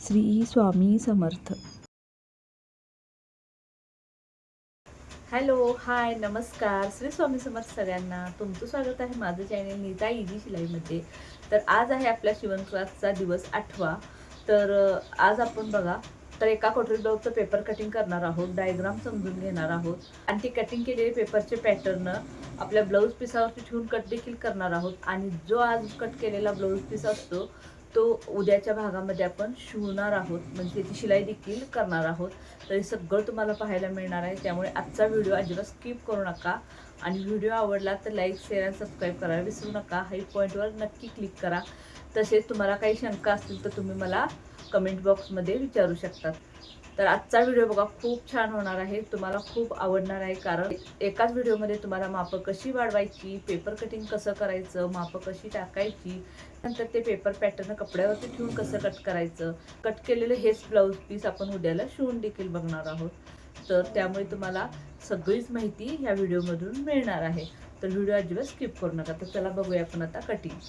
Shri Swami Samarth. Hello, हाय, नमस्कार. श्री स्वामी समर्थ सगळ्यांना. तुमचं स्वागत आहे माझं चॅनल नीता इजी शिलाईमध्ये. तर आज आहे आपल्या शिवण क्लासचा दिवस 8वा. तर आज आपण बघा तर एका कटोरी ब्लाऊजचं पेपर कटिंग करणार आहोत, डायग्राम समजून घेणार आहोत आणि ते कटिंग केलेले पेपरचे पॅटर्न आपल्या ब्लाऊज पिसावरती ठेवून कट देखील करणार आहोत. आणि जो आज कट केलेला ब्लाऊज पीस असतो तो उद्याच्या भागामध्ये आपण शिवणार आहोत, म्हणजे त्याची शिलाई देखील करणार आहोत. तर हे सगळं तुम्हाला पाहायला मिळणार आहे. त्यामुळे आजचा व्हिडिओ अजिबात स्किप करू नका आणि व्हिडिओ आवडला तर लाईक, शेअर आणि सबस्क्राईब करायला विसरू नका. हाई पॉईंटवर नक्की क्लिक करा. तसेच तुम्हाला काही शंका असतील तर तुम्ही मला कमेंट बॉक्समध्ये विचारू शकतात. तर आजचा व्हिडिओ बघा, खूप छान होणार आहे, तुम्हाला खूप आवडणार आहे. कारण एकाच व्हिडिओमध्ये तुम्हाला मापं कशी वाढवायची, पेपर कटिंग कसं करायचं, मापं कशी टाकायची, नंतर ते पेपर पॅटर्न कपड्यावरती ठेवून कसं कट करायचं, कट केलेलं हेच ब्लाऊज पीस आपण उद्याला शिवून देखील बघणार आहोत. तर त्यामुळे तुम्हाला सगळीच माहिती ह्या व्हिडिओमधून मिळणार आहे. तर व्हिडिओ अजिबात स्किप करू नका. तर चला बघूया आपण आता कटिंग.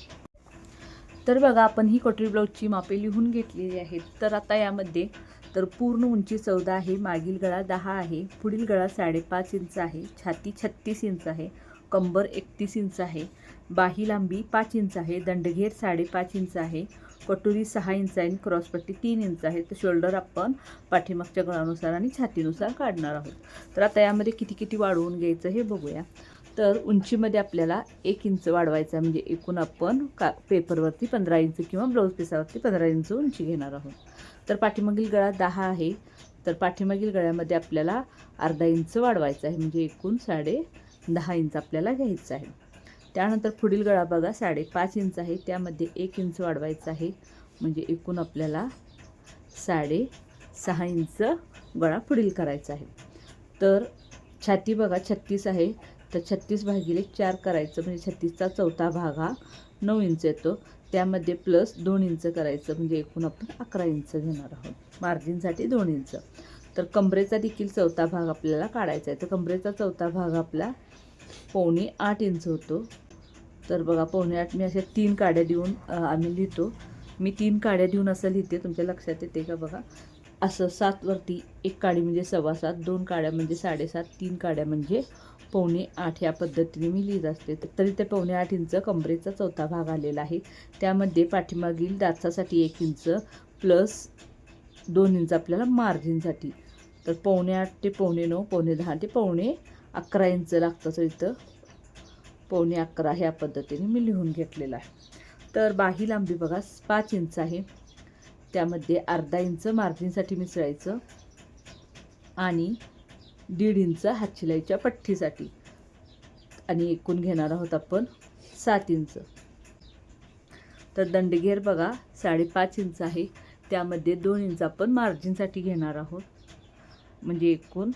तर बघा, आपण ही कटोरी ब्लाऊजची मापे लिहून घेतलेली आहेत. तर आता यामध्ये तर पूर्ण उंची 14 आहे, मागील गळा 10 आहे, पुढील गळा 5.5 इंच आहे, छाती 36 इंच आहे, कंबर 31 इंच आहे, बाही लांबी 5 इंच आहे, दंडघेर 5.5 इंच आहे, कटोरी 6 इंच आहे आणि क्रॉसपट्टी 3 इंच आहे. तर शोल्डर आपण पाठीमागच्या गळानुसार आणि छातीनुसार काढणार आहोत. तर आता यामध्ये किती किती वाढवून घ्यायचं हे बघूया. तर उंचीमध्ये आपल्याला 1 इंच वाढवायचं आहे, म्हणजे एकूण आपण पेपरवरती 15 इंच किंवा ब्लाऊज पिसावरती 15 इंच उंची घेणार आहोत. तर पाठीमागील गळा 10 आहे, तर पाठीमागील गळ्यामध्ये आपल्याला अर्धा इंच वाढवायचं आहे, म्हणजे एकूण 10.5 इंच आपल्याला घ्यायचं आहे. त्यानंतर पुढील गळा बघा 5.5 इंच आहे, त्यामध्ये 1 इंच वाढवायचं आहे, म्हणजे एकूण आपल्याला 6.5 इंच गळा पुढील करायचा आहे. तर छाती बघा 36 आहे, तर 36/4 करायचं, म्हणजे 36चा चौथा भाग हा 9 इंच येतो. त्यामध्ये प्लस 2 इंच करायचं, म्हणजे एकूण आपण 11 इंच घेणार आहोत. मार्जिनसाठी 2 इंच. तर कमरेचा देखील चौथा भाग आपल्याला काढायचा आहे. तर कमरेचा चौथा भाग आपला 7.25 इंच होतो. तर बघा 7.25 मी अशा 3 काड्या देऊन आम्ही लिहितो. मी 3 काड्या देऊन असं लिहिते, तुमच्या लक्षात येते का बघा. असं 7 वरती 1 काडी म्हणजे 7.25, 2 काड्या म्हणजे 7.5, 3 काड्या म्हणजे 7.25 या पद्धतीने मी लिहित असते. तरी ते 7.25 इंच कमरेचा चौथा भाग आलेला आहे. त्यामध्ये पाठीमागील दातासाठी 1 इंच प्लस 2 इंच आपल्याला मार्जिनसाठी. तर 7.25 ते 9.25, 9.10 ते 11.25 इंच लागतं. तर इथं 11.25 ह्या पद्धतीने मी लिहून घेतलेलं आहे. तर बाही लांबी बघा 5 इंच आहे, त्यामध्ये अर्धा इंच मार्जिनसाठी मिसळायचं आणि 1.5 इंच हातशिलाईच्या पट्टीसाठी, आणि एकूण घेणार आहोत आपण 7 इंच. तर दंडघेर बघा 5.5 इंच आहे, त्यामध्ये 2 इंच आपण मार्जिनसाठी घेणार आहोत, म्हणजे एकूण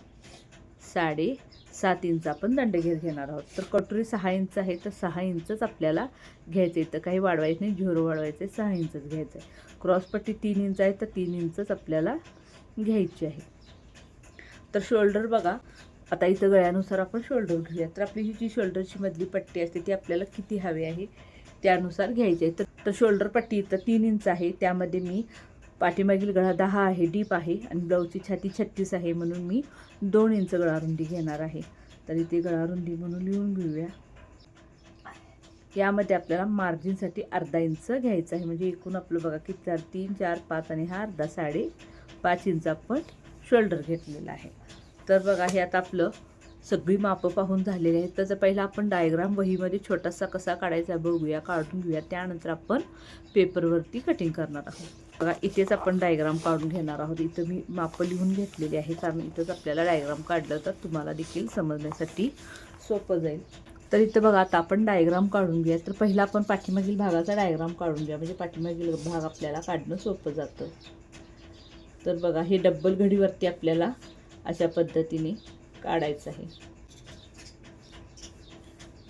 7.5 इंच आपण दंडघेर घेणार आहोत. तर कटोरी 6 इंच आहे, तर 6 इंचच आपल्याला घ्यायचं आहे. तर काही वाढवायचं नाही, 0 वाढवायचं आहे, 6 इंचच घ्यायचं आहे. क्रॉसपट्टी 3 इंच आहे, तर 3 इंचच आपल्याला घ्यायची आहे. तर शोल्डर बघा, आता इथं गळ्यानुसार आपण शोल्डर घेऊया. तर आपली ही जी शोल्डरची मधली पट्टी असते ती आपल्याला किती हवी आहे त्यानुसार घ्यायची आहे. तर शोल्डर पट्टी इथं 3 इंच आहे, त्यामध्ये मी पाठीमागील गळा 10 आहे, डीप आहे, आणि ब्लाऊजची छाती 36 आहे, म्हणून मी 2 इंच गळारुंदी घेणार आहे. तर इथे गळारुंदी म्हणून लिहून घेऊया. यामध्ये आपल्याला मार्जिनसाठी अर्धा इंच घ्यायचं आहे, म्हणजे एकूण आपलं बघा किती 3, 4, 5 आणि हा अर्धा 5.5 इंच आपण शोल्डर घेतलेला आहे. तर बघा, हे आता आपलं सगळी मापं पाहून झालेली आहेत. त्याचा पहिला आपण डायग्राम वहीमध्ये छोटासा कसा काढायचा बघूया, काढून घेऊया. त्यानंतर आपण पेपरवरती कटिंग करणार आहोत. बघा, इथेच आपण डायग्राम काढून घेणार आहोत. इथं मी मापं लिहून घेतलेली आहे, कारण इथंच आपल्याला डायग्राम काढलं तर तुम्हाला देखील समजण्यासाठी सोपं जाईल. तर इथं बघा, आता आपण डायग्राम काढून घेऊया. तर पहिला आपण पाठीमागील भागाचा डायग्राम काढून घ्या, म्हणजे पाठीमागील भाग आपल्याला काढणं सोपं जातं. तर बघा, हे डब्बल घडीवरती आपल्याला अशा पद्धतीने काढायचं आहे.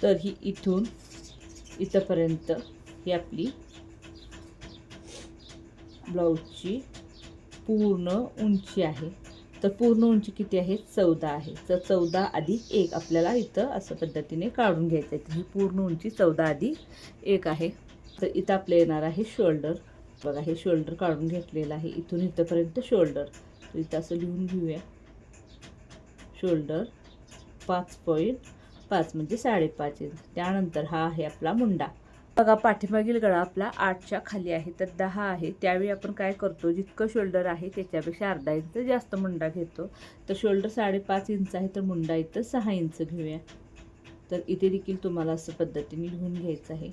तर ही इथून इथपर्यंत ही आपली ब्लाऊजची पूर्ण उंची आहे. तर पूर्ण उंची किती आहे? 14 आहे. तर 14 अधिक 1 आपल्याला इथं असं पद्धतीने काढून घ्यायचं आहे. ही पूर्ण उंची 14 अधिक 1 आहे. तर इथं आपलं येणार आहे शोल्डर. बघा हे शोल्डर काढून घेतलेलं आहे, इथून इथंपर्यंत शोल्डर. तर इथं असं लिहून घेऊया, शोल्डर 5.5 म्हणजे 5.5 इंच. त्यानंतर हा आहे आपला मुंडा. बघा पाठीमागील गळा आपला 8च्या खाली आहे, तर 10 आहे. त्यावेळी आपण काय करतो, जितकं शोल्डर आहे त्याच्यापेक्षा अर्धा इंच जास्त मुंडा घेतो. तर शोल्डर 5.5 इंच आहे, तर मुंडा इथं 6 इंच घेऊया. तर इथे देखील तुम्हाला असं पद्धतीने लिहून घ्यायचं आहे,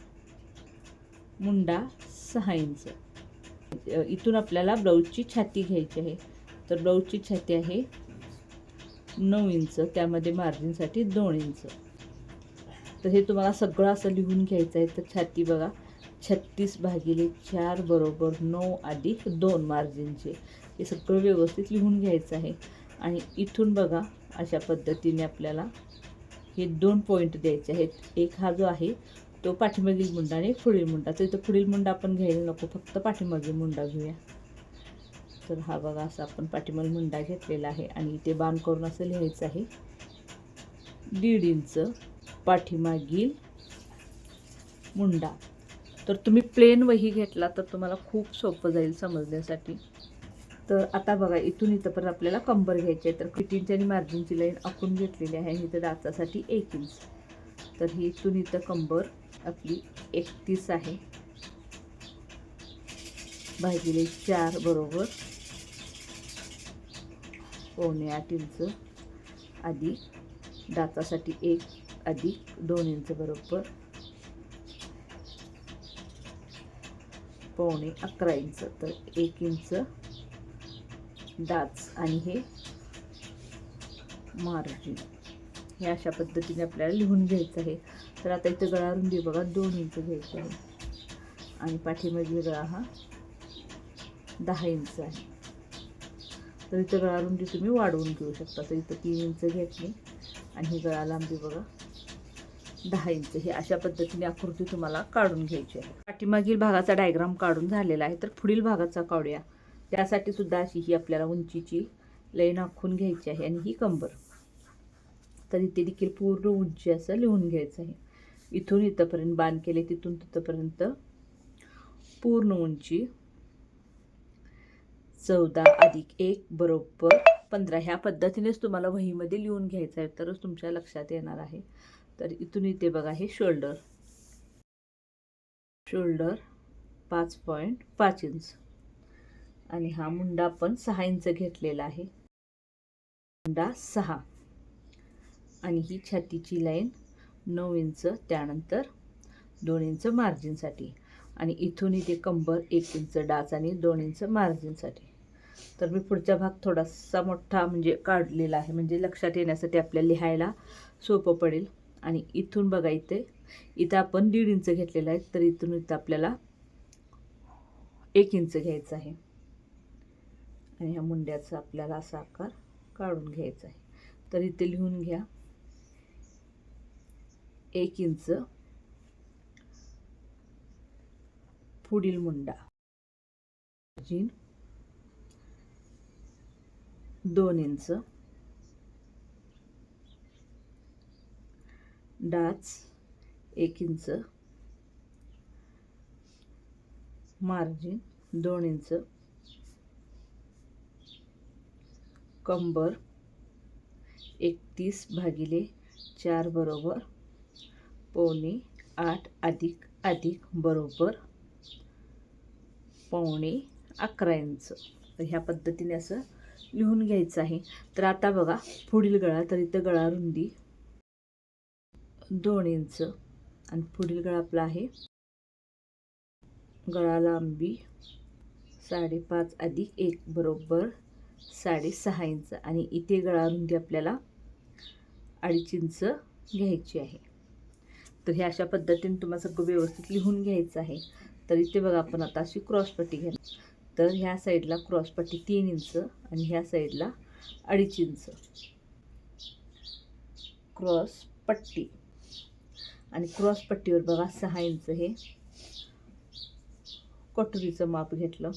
मुंडा 6 इंच. इथून आपल्याला ब्लाऊजची छाती घ्यायची आहे. तर ब्लाऊजची छाती आहे 9 इंच, त्यामध्ये मार्जिनसाठी 2 इंच. तर हे तुम्हाला सगळं असं लिहून घ्यायचं आहे. तर छाती बघा 36/4 बरोबर 9 अधिक 2 मार्जिनचे, हे सगळं व्यवस्थित लिहून घ्यायचं आहे. आणि इथून बघा अशा पद्धतीने आपल्याला हे 2 पॉईंट द्यायचे आहेत. एक हा जो आहे तो पाठीमागील मुंडा आणि पुढील मुंडा. तर इथं पुढील मुंडा आपण घ्यायला नको, फक्त पाठीमागील मुंडा घेऊया. तर हा बघा असा आपण पाठीमागील मुंडा घेतलेला आहे आणि इथे बाण करून असं लिहायचं आहे 1.5 इंच पाठीमागील मुंडा. तर तुम्ही प्लेन वही घेतला तर तुम्हाला खूप सोपं जाईल समजण्यासाठी. तर आता बघा इथून इथंपर्यंत आपल्याला कंबर घ्यायची आहे. तर फिटिंगची आणि मार्जिनची लाईन आखून घेतलेली आहे आणि इथं दातासाठी 1 इंच. तर ही इथून इथं कंबर आपली 31 आहे, भागिले 4 बरोबर 7.25 इंच अधिक दातासाठी 1 अधिक 2 इंच बरोबर 11.25 इंच. तर 1 इंच दाच आणि हे मार्जिन. हे अशा पद्धतीने आपल्याला लिहून घ्यायचं आहे. तर आता इथं गळा रुंदी बघा 2 इंच घ्यायची आहे आणि पाठीमागील गळा हा 10 इंच आहे. तर इथं गळा रुंदी तुम्ही वाढवून घेऊ शकता. तर इथं 3 इंच घेतली आणि ही गळा लांबी बघा 10 इंच. हे अशा पद्धतीने आकृती तुम्हाला काढून घ्यायची आहे. पाठीमागील भागाचा डायग्राम काढून झालेला आहे. तर पुढील भागाचा काढूया. त्यासाठी सुद्धा अशी ही आपल्याला उंचीची लाईन आखून घ्यायची आहे आणि ही कंबर. तर इथे देखील पूर्ण उंची असं लिहून घ्यायचं आहे. इथून इथंपर्यंत बाण केले, तिथून तिथंपर्यंत पूर्ण उंची 14 अधिक 1 बरोबर 15. ह्या पद्धतीनेच तुम्हाला वहीमध्ये लिहून घ्यायचं आहे, तरच तुमच्या लक्षात येणार आहे. तर इथून इथे बघा हे शोल्डर 5.5 इंच आणि हा मुंडा आपण 6 इंच घेतलेला आहे, मुंडा 6 आणि ही छातीची लाईन 9 इंच, त्यानंतर 2 इंच मार्जिनसाठी आणि इथून इथे कंबर 1 इंच डाच आणि 2 इंच मार्जिनसाठी. तर मी पुढचा भाग थोडासा मोठा म्हणजे काढलेला आहे, म्हणजे लक्षात येण्यासाठी आपल्याला लिहायला सोपं पडेल. आणि इथून बघा इथं आपण 1.5 इंच घेतलेला आहे, तर इथून इथं आपल्याला 1 इंच घ्यायचं आहे आणि ह्या मुंड्याचा आपल्याला असा आकार काढून घ्यायचा आहे. तर इथे लिहून घ्या 1 इंच पुढील Munda, margin 2 inch, डाच 1 inch, margin 2 inch, कंबर 31/4 बरोबर 7.25 अधिक बरोबर 11.25 इंच. तर ह्या पद्धतीने असं लिहून घ्यायचं आहे. तर आता बघा पुढील गळा. तर इथं गळा रुंदी 2 इंच आणि पुढील गळा आपला आहे गळा लांबी 5.5 अधिक 1 बरोबर 6.5 इंच आणि इथे गळा रुंदी आपल्याला 2.5 इंच घ्यायची आहे. तर हे अशा पद्धतीने तुम्हाला सगळं व्यवस्थित लिहून घ्यायचं आहे. तर इथे बघा आपण आता अशी क्रॉसपट्टी घेणार. तर ह्या साईडला क्रॉसपट्टी 3 इंच आणि ह्या साईडला 2.5 इंच क्रॉसपट्टी आणि क्रॉसपट्टीवर बघा 6 इंच हे कटोरीचं माप घेतलं.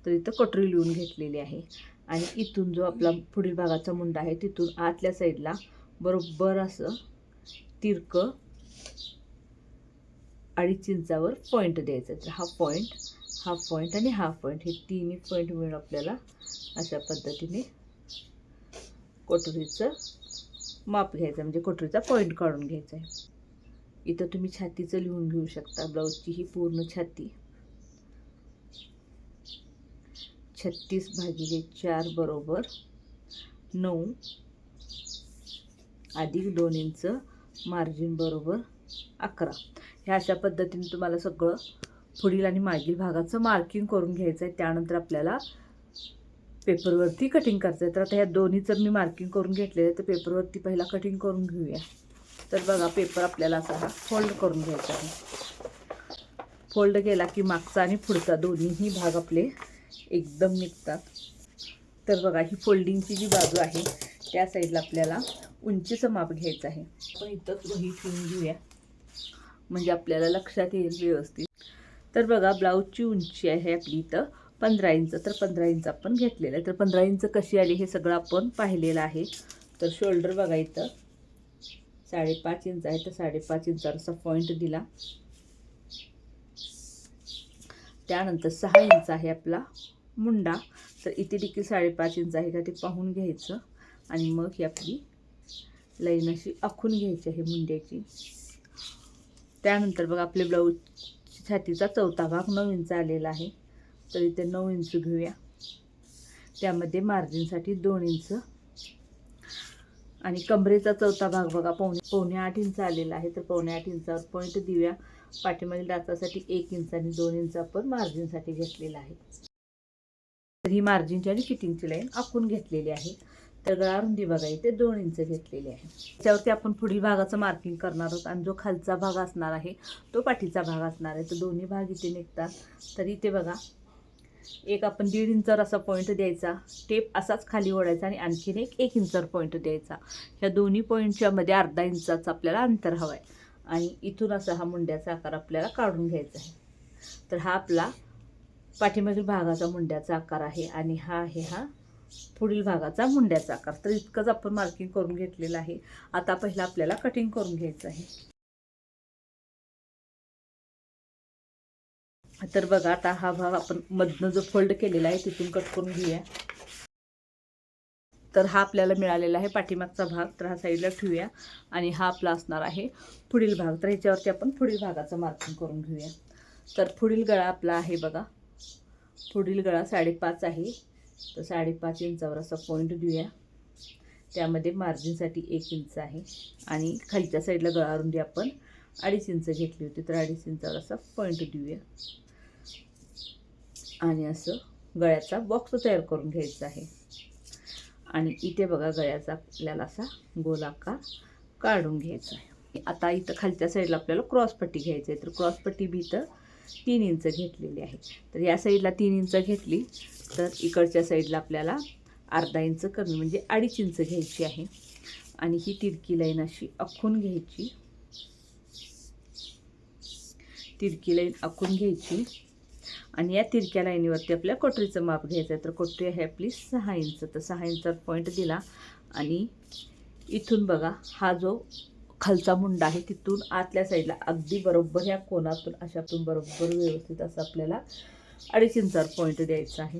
तर इथं कटोरी लिहून घेतलेली आहे आणि इथून जो आपला पुढील भागाचा मुंडा आहे तिथून आतल्या साईडला बरोबर असं तिरकं 2.5 इंचावर पॉईंट द्यायचा. तर हा पॉईंट हाफ पॉईंट आणि हाफ पॉईंट हे तिन्ही पॉईंट मिळून आपल्याला अशा पद्धतीने कोटरीचं माप घ्यायचं, म्हणजे कोटरीचा पॉईंट काढून घ्यायचा आहे. इथं तुम्ही छातीचं लिहून घेऊ शकता. ब्लाऊजची ही पूर्ण छाती 36/4 बरोबर 9 अधिक 2 इंच मार्जिन बरोबर 11. ह्या अशा पद्धतीने तुम्हाला सगळं पुढील आणि मागील भागाचं मार्किंग करून घ्यायचं आहे. त्यानंतर आपल्याला पेपरवरती कटिंग करायचं आहे. तर आता ह्या दोन्हीचं मी मार्किंग करून घेतलेलं आहे, तर पेपरवरती पहिला कटिंग करून घेऊया. तर बघा, पेपर आपल्याला असा हा फोल्ड करून घ्यायचा आहे. फोल्ड केला की मागचा आणि पुढचा दोन्हीही भाग आपले एकदम निघतात. तर बघा, ही फोल्डिंगची जी बाजू आहे त्या साईडला आपल्याला उंचीचं माप घ्यायचं आहे. आपण इथंच वही ठेवून घेऊया म्हणजे आपल्याला लक्षात येईल व्यवस्थित. तर बघा, ब्लाऊजची उंची आहे आपली इथं 15 इंच. तर 15 इंच आपण घेतलेलं आहे. तर 15 इंच कशी आली हे सगळं आपण पाहिलेलं आहे. तर शोल्डर बघा, इथं 5.5 इंच आहे, तर 5.5 इंचावर असा पॉईंट दिला. त्यानंतर 6 इंच आहे आपला मुंडा. तर इथे देखील 5.5 इंच आहे का ते पाहून घ्यायचं आणि मग ही आपली लाईन अशी आखून घ्यायची आहे मुंड्याची. त्यानंतर बघा, आपले ब्लाऊज छातीचा चौथा भाग 9 इंच आलेला आहे. तर इथे 9 इंच घेऊया. त्यामध्ये मार्जिनसाठी 2 इंच आणि कमरेचा चौथा भाग बघा पावणे 8 इंच आलेला आहे. तर पावणे 8 इंचावर पॉईंट देऊया. पाठीमागील डाचासाठी 1 इंच आणि 2 इंच आपण मार्जिनसाठी घेतलेला आहे. तर ही मार्जिनची आणि फिटिंगची लाईन आखून घेतलेली आहे. तर गळा रुंदी बघा, इथे 2 इंच घेतलेली आहे. त्याच्यावरती आपण पुढील भागाचं मार्किंग करणार आहोत आणि जो खालचा भाग असणार आहे तो पाठीचा भाग असणार आहे. तर दोन्ही भाग इथे निघतात. तर इथे बघा, एक आपण 1.5 इंचावर असा पॉईंट द्यायचा, टेप असाच खाली ओढायचा आणि आणखीन 1 इंचावर पॉईंट द्यायचा. ह्या दोन्ही पॉईंटच्या मध्ये अर्धा इंचाचं आपल्याला अंतर हवं आहे आणि इथून असा हा मुंड्याचा आकार आपल्याला काढून घ्यायचा आहे. तर हा आपला पाठीमागील भागाचा मुंड्याचा आकार आहे आणि हा आहे हा पुढील भागाचा मुंड्याचा आकार. तर इतकंच आपण मार्किंग करून घेतलेलं आहे. आता पहिला आपल्याला कटिंग करून घ्यायचं आहे. तर बघा, आता हा भाग आपण मधनं जो फोल्ड केलेला आहे तिथून कट करून घेऊया. तर हा आपल्याला मिळालेला आहे पाठीमागचा भाग. तर हा साईडला ठेवूया आणि हा आपला असणार आहे पुढील भाग. तर ह्याच्यावरती आपण पुढील भागाचं मार्किंग करून घेऊया. तर पुढील गळा आपला आहे बघा, पुढील गळा 5.5 आहे. तर 5.5 इंचावर असा पॉईंट देऊया. त्यामध्ये मार्जिनसाठी 1 इंच आहे आणि खालच्या साईडला गळा रुंदी आपण 2.5 इंच घेतली होती. तर 2.5 इंचावर असा पॉईंट देऊया आणि असं गळ्याचा बॉक्स तयार करून घ्यायचा आहे. आणि इथे बघा, गळ्याचा आपल्याला असा गोल आकार काढून घ्यायचा आहे. आता इथं खालच्या साईडला आपल्याला क्रॉसपट्टी घ्यायची आहे. तर क्रॉसपट्टी बी इथं 3 इंच घेतलेली आहे. तर या साईडला 3 इंच घेतली, तर इकडच्या साईडला आपल्याला अर्धा इंच कमी म्हणजे 2.5 इंच घ्यायची आहे आणि ही तिरकी लाईन अशी आखून घ्यायची. तिरकी लाईन आखून घ्यायची आणि या तिरक्या लाईनीवरती आपल्या कोटरीचं माप घ्यायचं आहे. तर कोटरी आहे आपली 6 इंच. तर 6 इंचावर पॉईंट दिला आणि इथून बघा, हा जो खालचा मुंडा आहे तिथून आतल्या साईडला अगदी बरोबर ह्या कोणातून अशातून बरोबर व्यवस्थित असं आपल्याला 2.5 इंचावर पॉईंट द्यायचा आहे.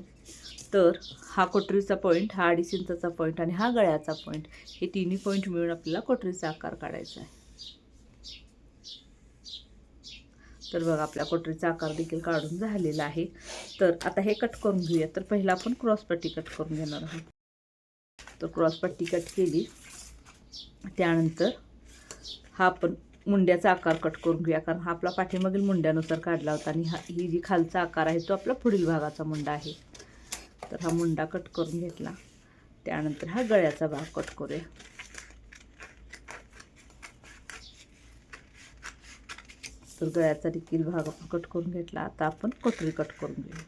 तर हा कोटरीचा पॉईंट, हा 2.5 इंचाचा पॉईंट आणि हा गळ्याचा पॉईंट, हे तिन्ही पॉईंट मिळून आपल्याला कोटरीचा आकार काढायचा आहे. तर बघा, आपल्या कोटरीचा आकार देखील काढून झालेला आहे. तर आता हे कट करून घेऊया. तर पहिला आपण क्रॉसपट्टी कट करून घेणार आहोत. तर क्रॉसपट्टी कट केली, त्यानंतर हा आपण मुंड्याचा आकार कट करून घेऊया, कारण हा आपला पाठीमागील मुंड्यानुसार काढला होता आणि ही जी खालचा आकार आहे तो आपला पुढील भागाचा मुंडा आहे. तर हा मुंडा कट करून घेतला. त्यानंतर हा गळ्याचा भाग कट करूया. तर गळ्याचा देखील भाग आपण कट करून घेतला. आता आपण कोटरी कट करून घेऊ.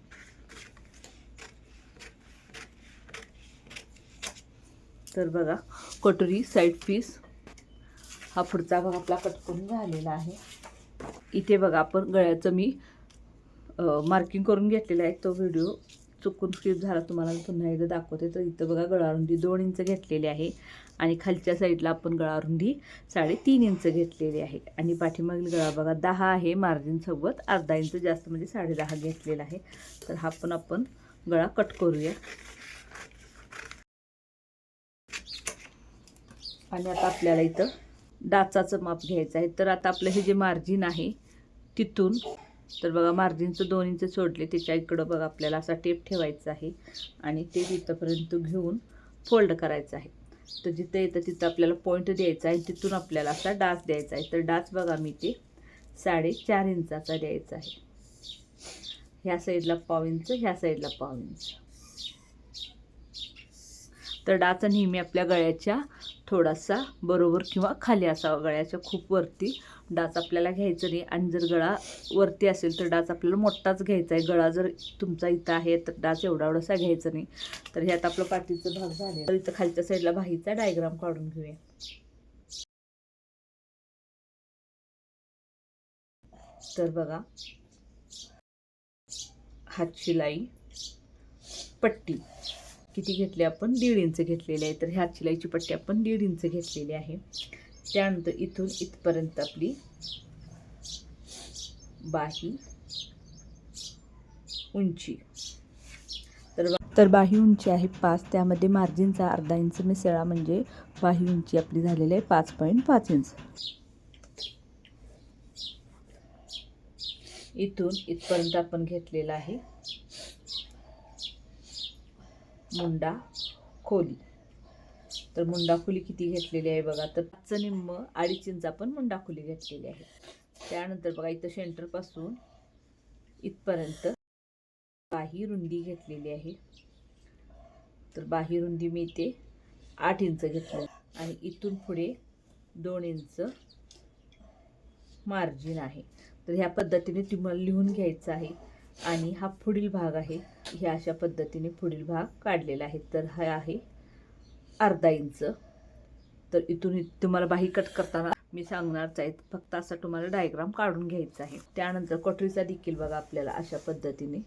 तर बघा, कोटरी साईड पीस हा पुढचा भाग आपला कट करून झालेला आहे. इथे बघा, आपण गळ्याचं मी मार्किंग करून घेतलेला आहे. तो व्हिडिओ चुकून फ्लिप झाला तुम्हाला पुन्हा एकदा दाखवते. तर इथं बघा गळारुंदी 2 इंच घेतलेली आहे आणि खालच्या साईडला आपण गळारुंदी 3.5 इंच घेतलेली आहे आणि पाठीमागील गळा बघा 10 आहे, मार्जिनसोबत अर्धा इंच जास्त म्हणजे 10.5 घेतलेला आहे. तर हा पण आपण गळा कट करूया. आणि आता आपल्याला इथं डाचाचं माप घ्यायचं आहे. तर आता आपलं हे जे मार्जिन आहे तिथून, तर बघा मार्जिनचं 2 इंच सोडले, त्याच्या इकडं बघा आपल्याला असा टेप ठेवायचा आहे आणि टेप इथंपर्यंत घेऊन फोल्ड करायचं आहे. तर जिथं येतं तिथं आपल्याला पॉईंट द्यायचा आहे, तिथून आपल्याला असा डाच द्यायचा आहे. तर डाच बघा मी ते 4.5 इंचाचा द्यायचा आहे. ह्या साईडला 1/2 इंच, ह्या साईडला 1/2 इंच. तर डाच नेहमी आपल्या गळ्याच्या थोडासा बरोबर किंवा खाली असावा, गळ्याच्या खूप वरती डाच आपल्याला घ्यायचं नाही. आणि जर गळा वरती असेल तर डाच आपल्याला मोठाच घ्यायचा आहे. गळा जर तुमचा इथं आहे तर डाच एवढासा घ्यायचा नाही. तर हे आता आपलं पाठीचं भाग झाले. तर इथं खालच्या साईडला बाहीचा डायग्राम काढून घेऊया. तर बघा हात शिलाई पट्टी किती घेतली आपण, 1.5 इंच घेतलेली आहे. तर ह्या शिलाईची पट्टी आपण 1.5 इंच घेतलेली आहे. त्यानंतर इथून इथपर्यंत आपली बाही उंची, तर बाही उंची आहे 5, त्यामध्ये मार्जिनचा अर्धा इंच मिसळा म्हणजे बाही उंची आपली झालेली आहे 5.5 इंच. इथून इथपर्यंत आपण घेतलेला आहे मुंडा खोली. तर मुंडा खोली किती घेतलेली आहे बघा, तर 5 निम्म 2.5 इंच आपण मुंडा खोली घेतलेली आहे. त्यानंतर बघा इथं सेंटरपासून इथपर्यंत बाही रुंदी घेतलेली आहे. तर बाही रुंदी मी इथे 8 इंच घेतली आणि इथून पुढे 2 इंच मार्जिन आहे. तर ह्या पद्धतीने तुम्हाला लिहून घ्यायचं आहे. आणि हा पुढील भाग आहे, ह्या अशा पद्धतीने पुढील भाग काढलेला आहे. तर हा आहे अर्धा इंच. तर इथून तुम्हाला बाही कट करताना मी सांगणारच आहे, फक्त असा तुम्हाला डायग्राम काढून घ्यायचा आहे. त्यानंतर कटोरीचा देखील बघा आपल्याला अशा पद्धतीने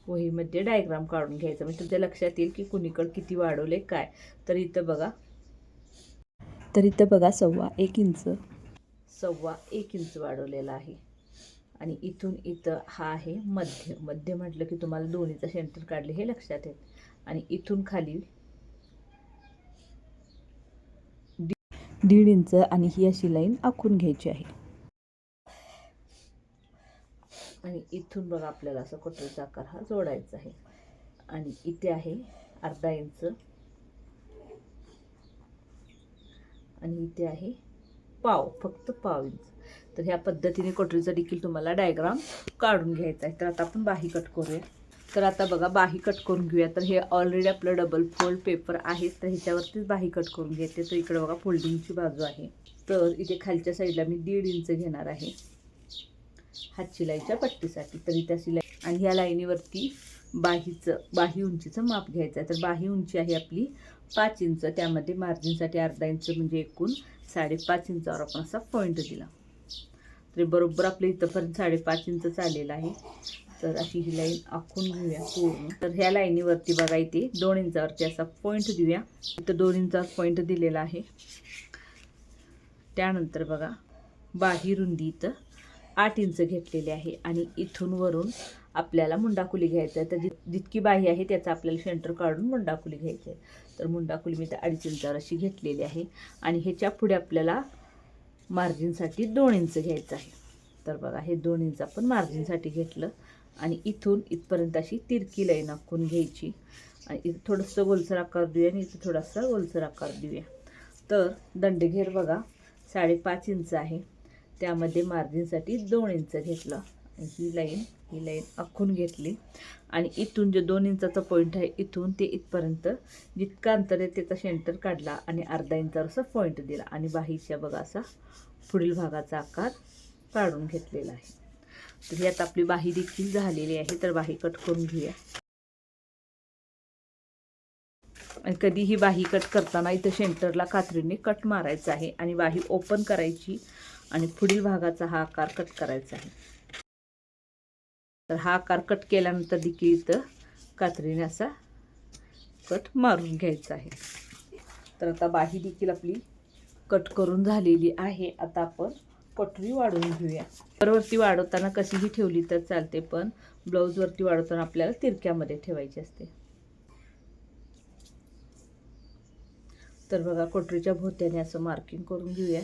वहीमध्ये डायग्राम काढून घ्यायचा, म्हणजे तुमच्या लक्षात येईल की कुणीकडे किती वाढवले काय. तर इथं बघा 1.25 इंच, 1.25 इंच वाढवलेला आहे. आणि इथून इथं हा आहे मध्य. मध्य म्हटलं की तुम्हाला दोन्हीचं सेंटर काढले हे लक्षात येईल. आणि इथून खाली 1.5 इंच आणि ही अशी लाईन आखून घ्यायची आहे. आणि इथून बघा आपल्याला असं कटोरीचा आकार हा जोडायचा आहे. आणि इथे आहे अर्धा इंच आणि इथे आहे फक्त पाव इंच. तर ह्या पद्धतीने कटोरीचा देखील तुम्हाला डायग्राम काढून घ्यायचा आहे. तर आता आपण बाही कट करूया. तर आता बघा बाही कट करून घेऊया. तर हे ऑलरेडी आपलं डबल फोल्ड पेपर आहे, तर ह्याच्यावरतीच बाही कट करून घेते. तर इकडे बघा फोल्डिंगची बाजू आहे. तर इथे खालच्या साईडला मी 1.5 इंच घेणार आहे हात शिलाईच्या पट्टीसाठी. तर इथे शिलाई आणि ह्या लाईनीवरती बाही उंचीचं माप घ्यायचं आहे. तर बाही उंची आहे आपली 5 इंच, त्यामध्ये मार्जिनसाठी अर्धा इंच म्हणजे एकूण 5.5 इंचावर आपण असा पॉईंट दिला. तर बरोबर आपलं इथंपर्यंत 5.5 इंच आलेलं आहे. तर अशी ही लाईन आखून घेऊया पूर्ण. तर ह्या लाईनीवरती बघा इथे 2 इंचावरती असा पॉईंट देऊया. इथं 2 इंचावर पॉईंट दिलेला आहे. त्यानंतर बघा बाही रुंदी इथं 8 इंच घेतलेली आहे आणि इथून वरून आपल्याला मुंडाखुली घ्यायचं आहे. तर जितकी बाही आहे त्याचा आपल्याला सेंटर काढून मुंडाखुली घ्यायची आहे. तर मुंडाखुली मी तर 2.5 इंचावर अशी घेतलेली आहे आणि ह्याच्या पुढे आपल्याला मार्जिनसाठी 2 इंच घ्यायचं आहे. तर बघा हे 2 इंच आपण मार्जिनसाठी घेतलं आणि इथून इथपर्यंत अशी तिरकी लाईन आखून घ्यायची. आणि इथं थोडंसं गोलसर आकार देऊया आणि इथं थोडासा गोलसर आकार देऊया. तर दंडघेर बघा 5.5 इंच आहे, त्यामध्ये मार्जिनसाठी 2 इंच घेतलं. ही लाईन आखून घेतली आणि इथून जे 2 इंचाचा पॉईंट आहे इथून ते इथपर्यंत जितकं अंतर आहे त्याचा सेंटर काढला आणि अर्धा इंचावर असं पॉईंट दिला आणि बाहीच्या बघा असा पुढील भागाचा आकार काढून घेतलेला आहे. तर ही आता आपली बाही देखील झालेली आहे. तर बाही कट करून घेऊया. आणि कधीही बाही कट करताना इथं सेंटरला कात्रीने कट मारायचा आहे आणि बाही ओपन करायची आणि पुढील भागाचा हा आकार कट करायचा आहे. तर हा आकार कट केल्यानंतर देखील इथं कात्रीने असा कट मारून घ्यायचा आहे. तर आता बाही देखील आपली कट करून झालेली आहे. आता आपण कटोरी वाढवून घेऊया. वरती वाढवताना कशीही ठेवली तर चालते, पण ब्लाऊजवरती वाढवताना आपल्याला तिरक्यामध्ये ठेवायची असते. तर बघा कटोरीच्या भोवत्याने असं मार्किंग करून घेऊया.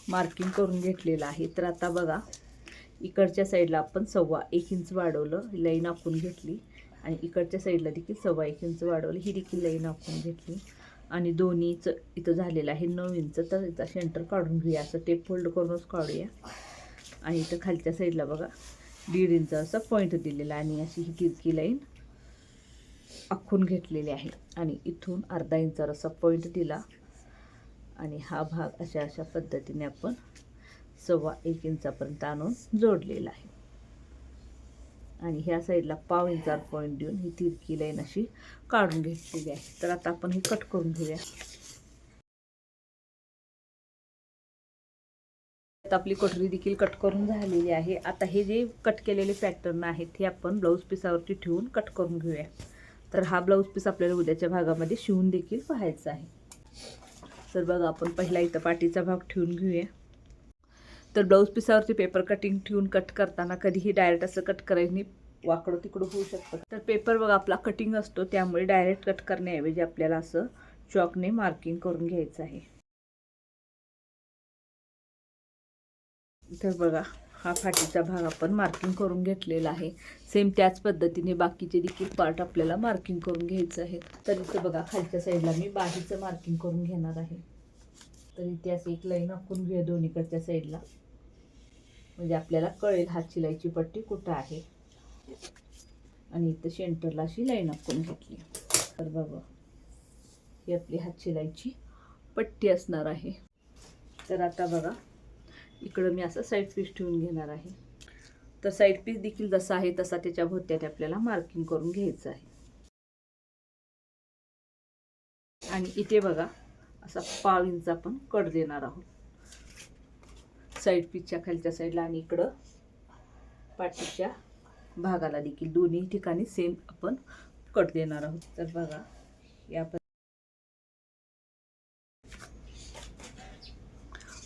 मार्किंग करून घेतलेलं आहे. तर आता बघा इकडच्या साईडला आपण 1.25 इंच वाढवलं, लाईन आखून घेतली आणि इकडच्या साईडला देखील 1.25 इंच वाढवलं, ही देखील लाईन आखून घेतली आणि दोन्हीचं इथं झालेलं आहे 9 इंच. तर इथं सेंटर काढून घेऊया, असं टेप फोल्ड करूनच काढूया. आणि इथं खालच्या साईडला बघा 1.5 इंच असा पॉईंट दिलेला आणि अशी ही तिरकी लाईन आखून घेतलेली आहे आणि इथून अर्धा इंचावर असा पॉईंट दिला आणि हा भाग अशा पद्धतीने आपण 1.25 इंचापर्यंत आणून जोडलेला आहे. आणि ह्या साईडला 1/2 इंचावर पॉईंट देऊन ही तिरकी लाईन अशी काढून घेतलेली आहे. तर आता आपण हे कट करून घेऊया. आता आपली कटोरी देखील कट करून झालेली आहे. आता हे जे कट केलेले पॅटर्न आहेत हे आपण ब्लाऊज पीसावरती ठेवून कट करून घेऊया. तर हा ब्लाऊज पीस आपल्याला उद्याच्या भागामध्ये शिवून देखील पाहायचा आहे. तर बघा आपण पहिला इथं पाठीचा भाग ठेवून घेऊया. तर ब्लाऊज पीसावरती पेपर कटिंग ठेवून कट करताना कधीही डायरेक्ट असं कट करायनी वाकडं तिकडं होऊ शकतं. तर पेपर बघा आपला कटिंग असतो, त्यामुळे डायरेक्ट कट करण्याऐवजी आपल्याला असं चॉकने मार्किंग करून घ्यायचं आहे. तर बघा हा फाटीचा भाग आपण मार्किंग करून घेतलेला आहे. सेम त्याच पद्धतीने बाकीचे देखील पार्ट आपल्याला मार्किंग करून घ्यायचं आहे. तर इथं बघा खालच्या साईडला मी बाहीचं मार्किंग करून घेणार आहे. तर इथे असं एक लाईन आखून घेऊया दोन्हीकडच्या साईडला, म्हणजे आपल्याला कळेल हात शिलाईची पट्टी कुठं आहे. आणि इथं सेंटरला अशी लाईन आखून घेतली. तर बघा ही आपली हात शिलाईची पट्टी असणार आहे. तर आता बघा इकडं मी असं साईड पीस ठेवून घेणार आहे. तर साईड पीस देखील जसा आहे तसा त्याच्या भोवत्याने आपल्याला मार्किंग करून घ्यायचं आहे. आणि इथे बघा असा 1/2 इंच आपण कट देणार आहोत साईड पीसच्या खालच्या साईडला आणि इकडं पाठीच्या भागाला देखील दोन्ही ठिकाणी सेम आपण कट देणार आहोत. तर बघा या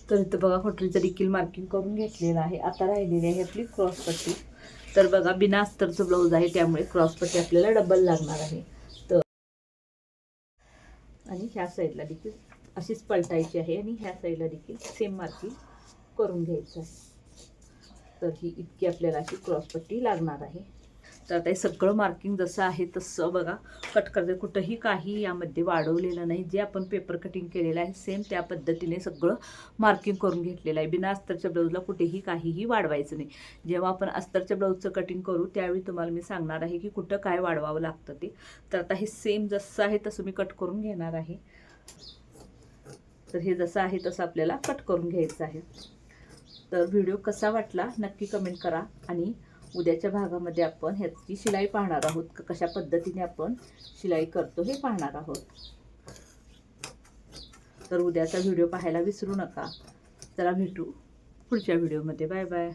तर इथं बघा कटोरीचं देखील मार्किंग करून घेतलेलं आहे. आता राहिलेली आहे आपली क्रॉस पट्टी. तर बघा बिना अस्तरचं ब्लाऊज आहे त्यामुळे क्रॉस पट्टी आपल्याला डबल लागणार आहे. तर आणि ह्या साईडला देखील अशीच पलटायची आहे आणि ह्या साईडला देखील सेम मार्किंग करून घ्यायचं आहे. तर ही इतकी आपल्याला अशी क्रॉस पट्टी लागणार आहे. तर आता हे सगळं मार्किंग जसं आहे तसं बघा कट करते, कुठंही काही यामध्ये वाढवलेलं नाही. जे आपण पेपर कटिंग केलेलं आहे सेम त्या पद्धतीने सगळं मार्किंग करून घेतलेलं आहे. बिना अस्तरच्या ब्लाऊजला कुठेही काहीही वाढवायचं नाही. जेव्हा आपण अस्तरच्या ब्लाऊजचं कटिंग करू त्यावेळी तुम्हाला मी सांगणार आहे की कुठं काय वाढवावं लागतं ते. तर आता हे सेम जसं आहे तसं मी कट करून घेणार आहे. तर हे जसं आहे तसं आपल्याला कट करून घ्यायचं आहे. तर व्हिडिओ कसा वाटला नक्की कमेंट करा आणि उद्याच्या भागामध्ये आपण ह्याची शिलाई पाहणार आहोत, कशा पद्धतीने आपण शिलाई करतो हे पाहणार आहोत. तर उद्याचा व्हिडिओ पाहायला विसरू नका. चला भेटू पुढच्या व्हिडिओमध्ये. Bye bye.